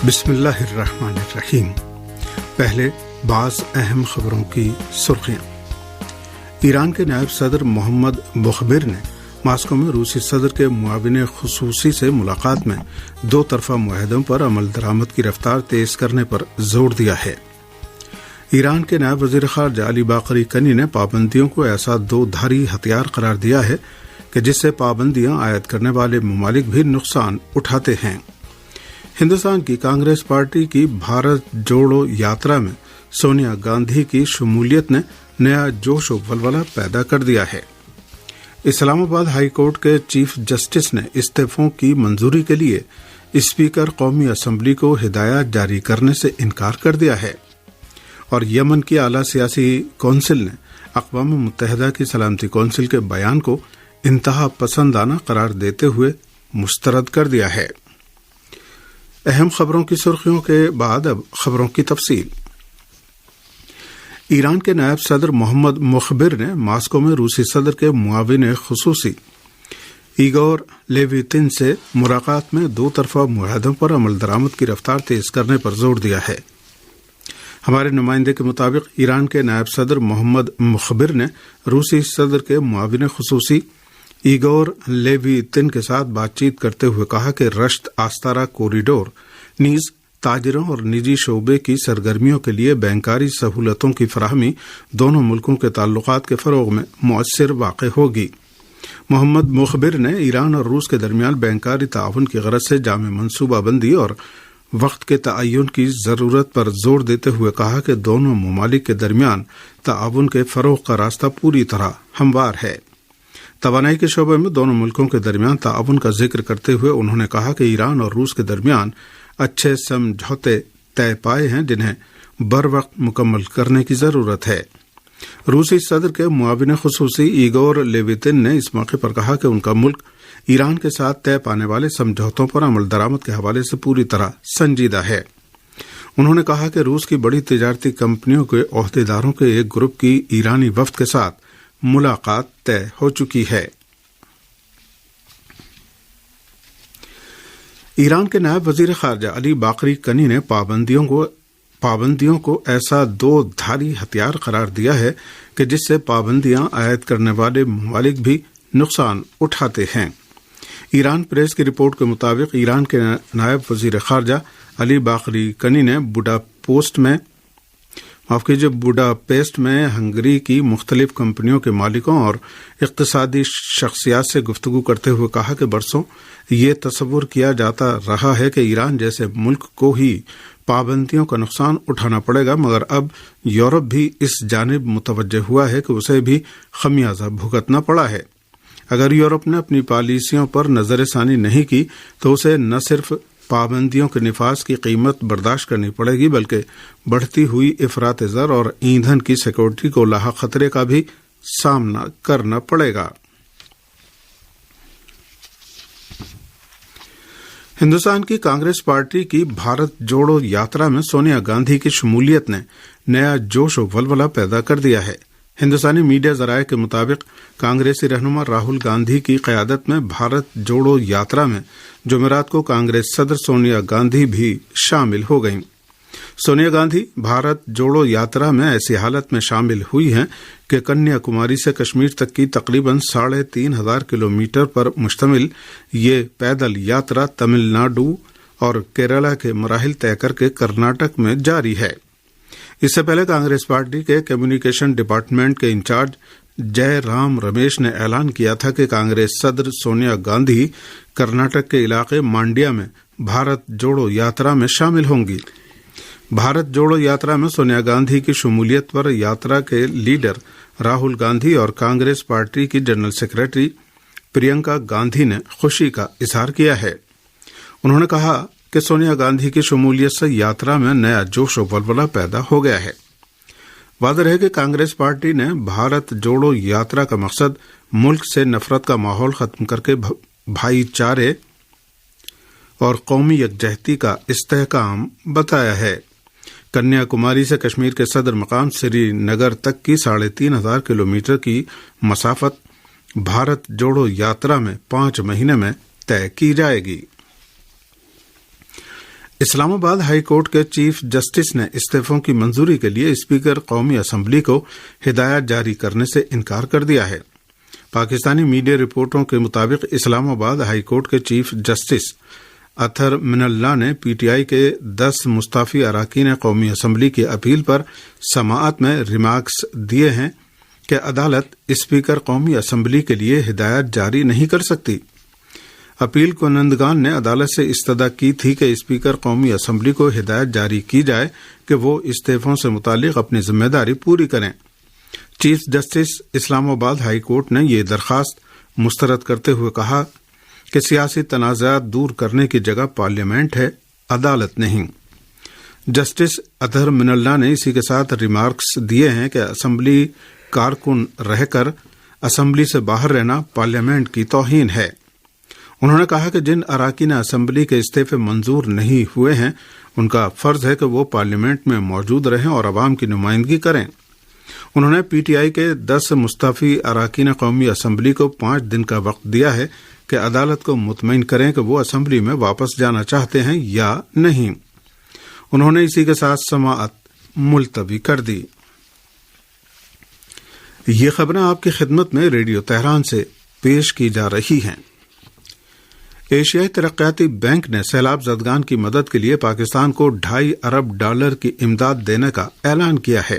بسم اللہ الرحمن الرحیم۔ پہلے بعض اہم خبروں کی سرخیاں۔ ایران کے نائب صدر محمد مخبر نے ماسکو میں روسی صدر کے معاون خصوصی سے ملاقات میں دو طرفہ معاہدوں پر عمل درآمد کی رفتار تیز کرنے پر زور دیا ہے۔ ایران کے نائب وزیر خارجہ علی باقری کنی نے پابندیوں کو ایسا دو دھاری ہتھیار قرار دیا ہے کہ جس سے پابندیاں عائد کرنے والے ممالک بھی نقصان اٹھاتے ہیں۔ ہندوستان کی کانگریس پارٹی کی بھارت جوڑو یاترا میں سونیا گاندھی کی شمولیت نے نیا جوش و ولولہ پیدا کر دیا ہے۔ اسلام آباد ہائی کورٹ کے چیف جسٹس نے استعفوں کی منظوری کے لیے اسپیکر قومی اسمبلی کو ہدایات جاری کرنے سے انکار کر دیا ہے، اور یمن کی اعلیٰ سیاسی کونسل نے اقوام متحدہ کی سلامتی کونسل کے بیان کو انتہا پسندانہ قرار دیتے ہوئے مسترد کر دیا ہے۔ اہم خبروں کی سرخیوں کے بعد اب خبروں کی تفصیل۔ ایران کے نائب صدر محمد مخبر نے ماسکو میں روسی صدر کے معاون خصوصی ایگور لیویتن سے ملاقات میں دو طرفہ معاہدوں پر عمل درآمد کی رفتار تیز کرنے پر زور دیا ہے۔ ہمارے نمائندے کے مطابق ایران کے نائب صدر محمد مخبر نے روسی صدر کے معاون خصوصی ایگور لیویتن کے ساتھ بات چیت کرتے ہوئے کہا کہ رشت آستارا کوریڈور نیز تاجروں اور نجی شعبے کی سرگرمیوں کے لیے بینکاری سہولتوں کی فراہمی دونوں ملکوں کے تعلقات کے فروغ میں مؤثر واقع ہوگی۔ محمد مخبر نے ایران اور روس کے درمیان بینکاری تعاون کی غرض سے جامع منصوبہ بندی اور وقت کے تعین کی ضرورت پر زور دیتے ہوئے کہا کہ دونوں ممالک کے درمیان تعاون کے فروغ کا راستہ پوری طرح ہموار ہے۔ توانائی کے شعبے میں دونوں ملکوں کے درمیان تعاون کا ذکر کرتے ہوئے انہوں نے کہا کہ ایران اور روس کے درمیان اچھے سمجھوتے طے پائے ہیں جنہیں بروقت مکمل کرنے کی ضرورت ہے۔ روسی صدر کے معاون خصوصی ایگور لیویتن نے اس موقع پر کہا کہ ان کا ملک ایران کے ساتھ طے پانے والے سمجھوتوں پر عمل درآمد کے حوالے سے پوری طرح سنجیدہ ہے۔ انہوں نے کہا کہ روس کی بڑی تجارتی کمپنیوں کے عہدیداروں کے ایک گروپ کی ایرانی وفد کے ساتھ ملاقات طے ہو چکی ہے۔ ایران کے نائب وزیر خارجہ علی باقری کنی نے پابندیوں کو ایسا دو دھاری ہتھیار قرار دیا ہے کہ جس سے پابندیاں عائد کرنے والے ممالک بھی نقصان اٹھاتے ہیں۔ ایران پریس کی رپورٹ کے مطابق ایران کے نائب وزیر خارجہ علی باقری کنی نے بوڈاپیسٹ میں ہنگری کی مختلف کمپنیوں کے مالکوں اور اقتصادی شخصیات سے گفتگو کرتے ہوئے کہا کہ برسوں یہ تصور کیا جاتا رہا ہے کہ ایران جیسے ملک کو ہی پابندیوں کا نقصان اٹھانا پڑے گا، مگر اب یورپ بھی اس جانب متوجہ ہوا ہے کہ اسے بھی خمیازہ بھگتنا پڑا ہے۔ اگر یورپ نے اپنی پالیسیوں پر نظر ثانی نہیں کی تو اسے نہ صرف پابندیوں کے نفاذ کی قیمت برداشت کرنی پڑے گی بلکہ بڑھتی ہوئی افراط زر اور ایندھن کی سیکورٹی کو لاحق خطرے کا بھی سامنا کرنا پڑے گا۔ ہندوستان کی کانگریس پارٹی کی بھارت جوڑو یاترا میں سونیا گاندھی کی شمولیت نے نیا جوش و ولولہ پیدا کر دیا ہے۔ ہندوستانی میڈیا ذرائع کے مطابق کانگریسی رہنما راہل گاندھی کی قیادت میں بھارت جوڑو یاترا میں جمعرات کو کانگریس صدر سونیا گاندھی بھی شامل ہو گئیں۔ سونیا گاندھی بھارت جوڑو یاترا میں ایسی حالت میں شامل ہوئی ہیں کہ کنیا کماری سے کشمیر تک کی تقریباً 3,500 کلومیٹر پر مشتمل یہ پیدل یاترا تمل ناڈو اور کیرالہ کے مراحل طے کر کے کرناٹک میں جاری ہے۔ اس سے پہلے کانگریس پارٹی کے کمیونیکیشن ڈپارٹمنٹ کے انچارج جے رام رمیش نے اعلان کیا تھا کہ کانگریس صدر سونیا گاندھی کرناٹک کے علاقے مانڈیا میں بھارت جوڑو یاترا میں شامل ہوں گی۔ بھارت جوڑو یاترا میں سونیا گاندھی کی شمولیت پر یاترا کے لیڈر راہل گاندھی اور کانگریس پارٹی کی جنرل سیکرٹری پرینکا گاندھی نے خوشی کا اظہار کیا ہے۔ انہوں نے کہا کہ سونیا گاندھی کی شمولیت سے یاترا میں نیا جوش و ولولہ پیدا ہو گیا ہے۔ واضح ہے کہ کانگریس پارٹی نے بھارت جوڑو یاترا کا مقصد ملک سے نفرت کا ماحول ختم کر کے بھائی چارے اور قومی یکجہتی کا استحکام بتایا ہے۔ کنیا کماری سے کشمیر کے صدر مقام سری نگر تک کی 3,500 کلومیٹر کی مسافت بھارت جوڑو یاترا میں 5 مہینے میں طے کی جائے گی۔ اسلام آباد ہائی کورٹ کے چیف جسٹس نے استعفوں کی منظوری کے لیے اسپیکر قومی اسمبلی کو ہدایت جاری کرنے سے انکار کر دیا ہے۔ پاکستانی میڈیا رپورٹوں کے مطابق اسلام آباد ہائی کورٹ کے چیف جسٹس اطہر من اللہ نے پی ٹی آئی کے 10 مستعفی اراکین قومی اسمبلی کی اپیل پر سماعت میں ریمارکس دیے ہیں کہ عدالت اسپیکر قومی اسمبلی کے لیے ہدایت جاری نہیں کر سکتی۔ اپیل کنندگان نے عدالت سے استدعا کی تھی کہ اسپیکر قومی اسمبلی کو ہدایت جاری کی جائے کہ وہ استعفوں سے متعلق اپنی ذمہ داری پوری کریں۔ چیف جسٹس اسلام آباد ہائی کورٹ نے یہ درخواست مسترد کرتے ہوئے کہا کہ سیاسی تنازعات دور کرنے کی جگہ پارلیمنٹ ہے، عدالت نہیں۔ جسٹس اطہر من اللہ نے اسی کے ساتھ ریمارکس دیے ہیں کہ اسمبلی کارکن رہ کر اسمبلی سے باہر رہنا پارلیمنٹ کی توہین ہے۔ انہوں نے کہا کہ جن اراکین اسمبلی کے استعفے منظور نہیں ہوئے ہیں ان کا فرض ہے کہ وہ پارلیمنٹ میں موجود رہیں اور عوام کی نمائندگی کریں۔ انہوں نے پی ٹی آئی کے 10 مستعفی اراکین قومی اسمبلی کو 5 دن کا وقت دیا ہے کہ عدالت کو مطمئن کریں کہ وہ اسمبلی میں واپس جانا چاہتے ہیں یا نہیں۔ انہوں نے اسی کے ساتھ سماعت ملتوی کر دی۔ یہ خبریں آپ کی خدمت میں ریڈیو تہران سے پیش کی جا رہی ہیں۔ ایشیائی ترقیاتی بینک نے سیلاب زدگان کی مدد کے لیے پاکستان کو $2.5 ارب کی امداد دینے کا اعلان کیا ہے۔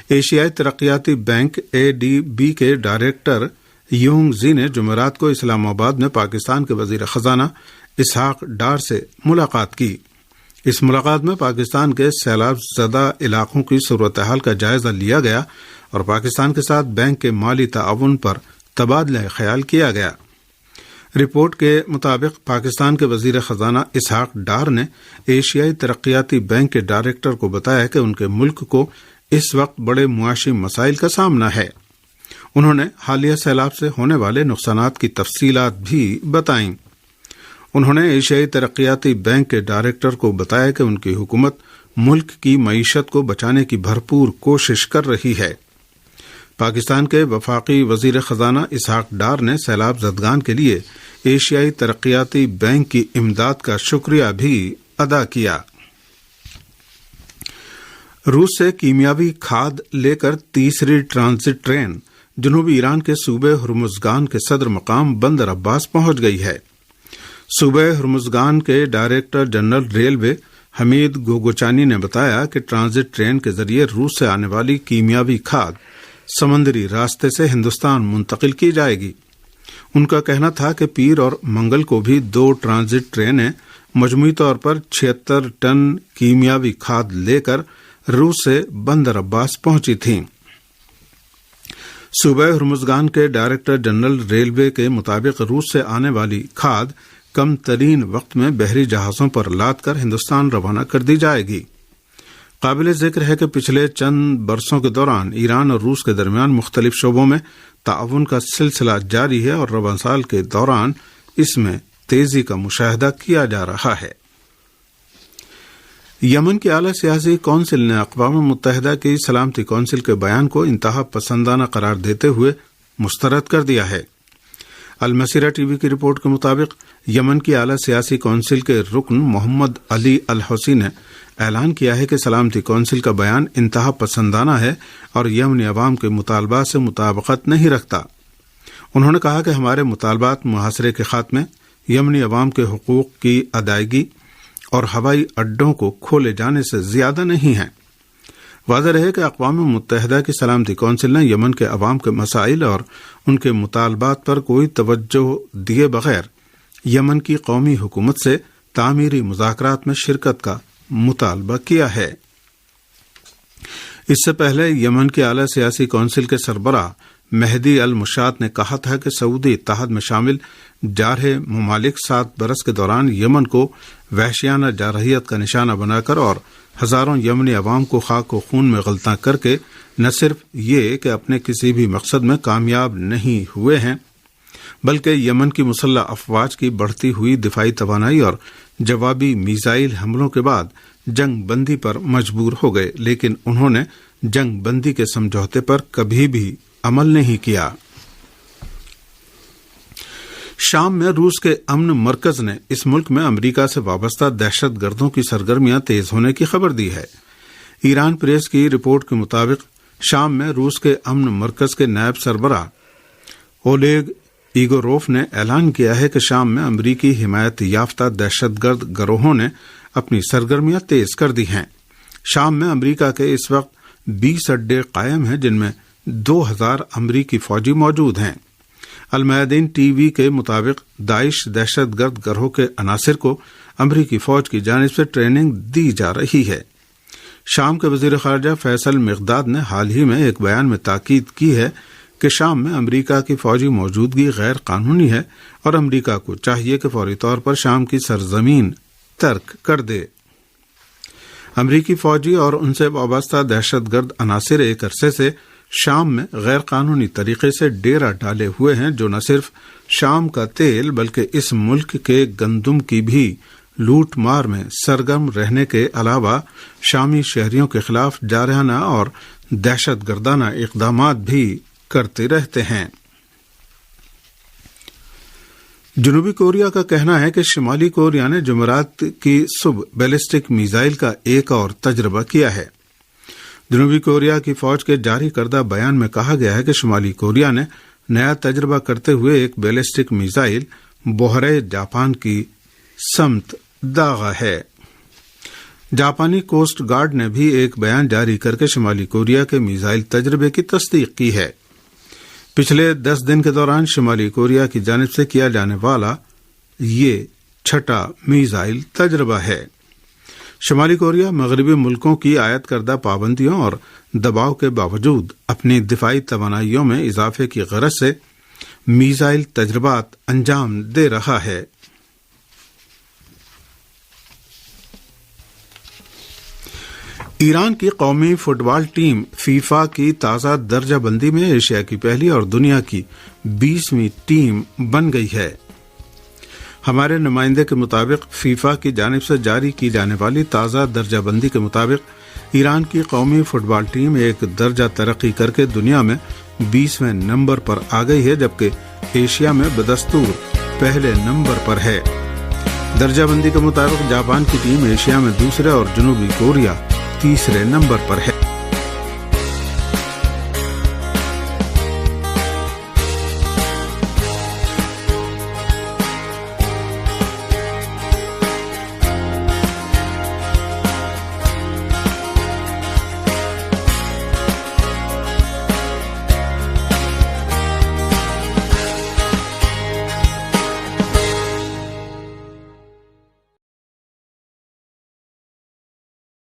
ایشیائی ترقیاتی بینک ADB کے ڈائریکٹر یونگ زی نے جمعرات کو اسلام آباد میں پاکستان کے وزیر خزانہ اسحاق ڈار سے ملاقات کی۔ اس ملاقات میں پاکستان کے سیلاب زدہ علاقوں کی صورتحال کا جائزہ لیا گیا اور پاکستان کے ساتھ بینک کے مالی تعاون پر تبادلہ خیال کیا گیا۔ رپورٹ کے مطابق پاکستان کے وزیر خزانہ اسحاق ڈار نے ایشیائی ترقیاتی بینک کے ڈائریکٹر کو بتایا کہ ان کے ملک کو اس وقت بڑے معاشی مسائل کا سامنا ہے۔ انہوں نے حالیہ سیلاب سے ہونے والے نقصانات کی تفصیلات بھی بتائیں۔ انہوں نے ایشیائی ترقیاتی بینک کے ڈائریکٹر کو بتایا کہ ان کی حکومت ملک کی معیشت کو بچانے کی بھرپور کوشش کر رہی ہے۔ پاکستان کے وفاقی وزیر خزانہ اسحاق ڈار نے سیلاب زدگان کے لیے ایشیائی ترقیاتی بینک کی امداد کا شکریہ بھی ادا کیا۔ روس سے کیمیاوی کھاد لے کر تیسری ٹرانزٹ ٹرین جنوبی ایران کے صوبے ہرمزگان کے صدر مقام بندر عباس پہنچ گئی ہے۔ صوبے ہرمزگان کے ڈائریکٹر جنرل ریلوے حمید گوگوچانی نے بتایا کہ ٹرانزٹ ٹرین کے ذریعے روس سے آنے والی کیمیاوی کھاد سمندری راستے سے ہندوستان منتقل کی جائے گی۔ ان کا کہنا تھا کہ پیر اور منگل کو بھی 2 ٹرانزٹ ٹرینیں مجموعی طور پر 76 ٹن کیمیاوی کھاد لے کر روس سے بندر عباس پہنچی تھیں۔ صوبہ ہرمزگان کے ڈائریکٹر جنرل ریلوے کے مطابق روس سے آنے والی کھاد کم ترین وقت میں بحری جہازوں پر لاد کر ہندوستان روانہ کر دی جائے گی۔ قابل ذکر ہے کہ پچھلے چند برسوں کے دوران ایران اور روس کے درمیان مختلف شعبوں میں تعاون کا سلسلہ جاری ہے اور رواں سال کے دوران اس میں تیزی کا مشاہدہ کیا جا رہا ہے۔ یمن کی اعلیٰ سیاسی کونسل نے اقوام متحدہ کی سلامتی کونسل کے بیان کو انتہا پسندانہ قرار دیتے ہوئے مسترد کر دیا ہے۔ المسیرہ ٹی وی کی رپورٹ کے مطابق یمن کی اعلیٰ سیاسی کونسل کے رکن محمد علی الحوثی نے اعلان کیا ہے کہ سلامتی کونسل کا بیان انتہا پسندانہ ہے اور یمنی عوام کے مطالبات سے مطابقت نہیں رکھتا۔ انہوں نے کہا کہ ہمارے مطالبات محاصرے کے خاتمے، یمنی عوام کے حقوق کی ادائیگی اور ہوائی اڈوں کو کھولے جانے سے زیادہ نہیں ہیں۔ واضح رہے کہ اقوام متحدہ کی سلامتی کونسل نے یمن کے عوام کے مسائل اور ان کے مطالبات پر کوئی توجہ دیے بغیر یمن کی قومی حکومت سے تعمیری مذاکرات میں شرکت کا مطالبہ کیا ہے۔ اس سے پہلے یمن کی اعلیٰ سیاسی کونسل کے سربراہ مہدی المشات نے کہا تھا کہ سعودی اتحاد میں شامل جارحے ممالک 7 برس کے دوران یمن کو وحشیانہ جارحیت کا نشانہ بنا کر اور ہزاروں یمنی عوام کو خاک و خون میں غلطاں کر کے نہ صرف یہ کہ اپنے کسی بھی مقصد میں کامیاب نہیں ہوئے ہیں بلکہ یمن کی مسلح افواج کی بڑھتی ہوئی دفاعی توانائی اور جوابی میزائل حملوں کے بعد جنگ بندی پر مجبور ہو گئے، لیکن انہوں نے جنگ بندی کے سمجھوتے پر کبھی بھی عمل نہیں کیا۔ شام میں روس کے امن مرکز نے اس ملک میں امریکہ سے وابستہ دہشت گردوں کی سرگرمیاں تیز ہونے کی خبر دی ہے۔ ایران پریس کی رپورٹ کے مطابق شام میں روس کے امن مرکز کے نائب سربراہ اولیگ ایگوروف نے اعلان کیا ہے کہ شام میں امریکی حمایت یافتہ دہشت گرد گروہوں نے اپنی سرگرمیاں تیز کر دی ہیں۔ شام میں امریکہ کے اس وقت 20 اڈے قائم ہیں جن میں 2000 امریکی فوجی موجود ہیں۔ المیادین ٹی وی کے مطابق داعش دہشت گرد گروہ کے عناصر کو امریکی فوج کی جانب سے ٹریننگ دی جا رہی ہے۔ شام کے وزیر خارجہ فیصل مقداد نے حال ہی میں ایک بیان میں تاکید کی ہے کہ شام میں امریکہ کی فوجی موجودگی غیر قانونی ہے اور امریکہ کو چاہیے کہ فوری طور پر شام کی سرزمین ترک کر دے۔ امریکی فوجی اور ان سے وابستہ دہشت گرد عناصر ایک عرصے سے شام میں غیر قانونی طریقے سے ڈیرا ڈالے ہوئے ہیں، جو نہ صرف شام کا تیل بلکہ اس ملک کے گندم کی بھی لوٹ مار میں سرگرم رہنے کے علاوہ شامی شہریوں کے خلاف جارحانہ اور دہشت گردانہ اقدامات بھی کرتے رہتے ہیں۔ جنوبی کوریا کا کہنا ہے کہ شمالی کوریا نے جمعرات کی صبح بیلسٹک میزائل کا ایک اور تجربہ کیا ہے۔ جنوبی کوریا کی فوج کے جاری کردہ بیان میں کہا گیا ہے کہ شمالی کوریا نے نیا تجربہ کرتے ہوئے ایک بیلسٹک میزائل بحیرہ جاپان کی سمت داغا ہے۔ جاپانی کوسٹ گارڈ نے بھی ایک بیان جاری کر کے شمالی کوریا کے میزائل تجربے کی تصدیق کی ہے۔ پچھلے 10 دن کے دوران شمالی کوریا کی جانب سے کیا جانے والا یہ 6واں میزائل تجربہ ہے۔ شمالی کوریا مغربی ملکوں کی عائد کردہ پابندیوں اور دباؤ کے باوجود اپنی دفاعی توانائیوں میں اضافے کی غرض سے میزائل تجربات انجام دے رہا ہے۔ ایران کی قومی فٹ بال ٹیم فیفا کی تازہ درجہ بندی میں ایشیا کی پہلی اور دنیا کی 20ویں ٹیم بن گئی ہے۔ ہمارے نمائندے کے مطابق فیفا کی جانب سے جاری کی جانے والی تازہ درجہ بندی کے مطابق ایران کی قومی فٹ بال ٹیم ایک درجہ ترقی کر کے دنیا میں 20ویں نمبر پر آ گئی ہے، جبکہ ایشیا میں بدستور پہلے نمبر پر ہے۔ درجہ بندی کے مطابق جاپان کی ٹیم ایشیا میں دوسرے اور جنوبی کوریا تیسرے نمبر پر ہے۔